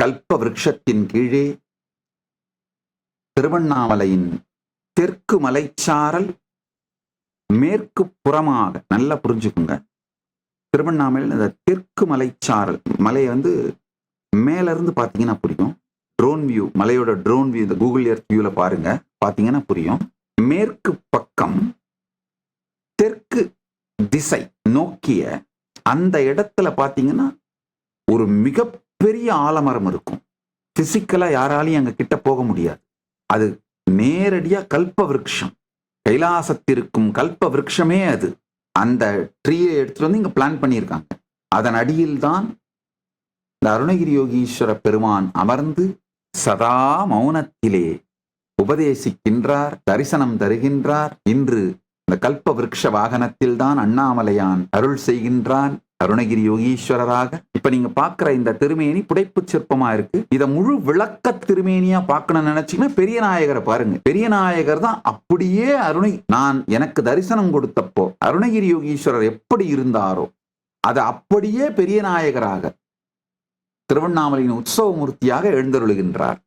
கல்ப விருட்சத்தின் கீழே திருவண்ணாமலையின் தெற்கு மலைச்சாரல் மேற்கு புறமாக, நல்லா புரிஞ்சுக்குங்க, திருவண்ணாமலையில் இந்த தெற்கு மலைச்சாரல், மலையை மேல இருந்து பாத்தீங்கன்னா புரியும், ட்ரோன் வியூ, மலையோட ட்ரோன் வியூ, இந்த கூகுள் எர்த் வியூல பாருங்க, பாத்தீங்கன்னா புரியும். மேற்கு பக்கம் தெற்கு திசை நோக்கிய அந்த இடத்துல பாத்தீங்கன்னா ஒரு மிகப்பெரிய ஆலமரம் இருக்கும். பிசிக்கலா யாராலையும் அங்க கிட்ட போக முடியாது. அது நேரடியா கல்ப விருட்சம், கைலாசத்திற்கும் கல்ப விருட்சமே அது. அந்த ட்ரீயை எடுத்துட்டு இங்க பிளான் பண்ணியிருக்காங்க. அதன் அடியில் தான் இந்த அருணகிரி யோகீஸ்வர பெருமான் அமர்ந்து சதா மௌனத்திலே உபதேசிக்கின்றார், தரிசனம் தருகின்றார். இன்று இந்த கல்ப விருட்ச வாகனத்தில் தான் அண்ணாமலையான் அருள் செய்கின்றான் அருணகிரி யோகீஸ்வரராக. இப்ப நீங்க பாக்குற இந்த திருமேனி புடைப்பு சிற்பமா இருக்கு. இத முழு விளக்க திருமேனியா பார்க்கணும்னு நினைச்சீங்கன்னா பெரிய நாயகரை பாருங்க. பெரிய நாயகர் தான் அப்படியே நான் எனக்கு தரிசனம் கொடுத்தப்போ அருணகிரி யோகீஸ்வரர் எப்படி இருந்தாரோ அது அப்படியே பெரிய நாயகராக திருவண்ணாமலையின் உற்சவ மூர்த்தியாக எழுந்தருளுகின்றார்.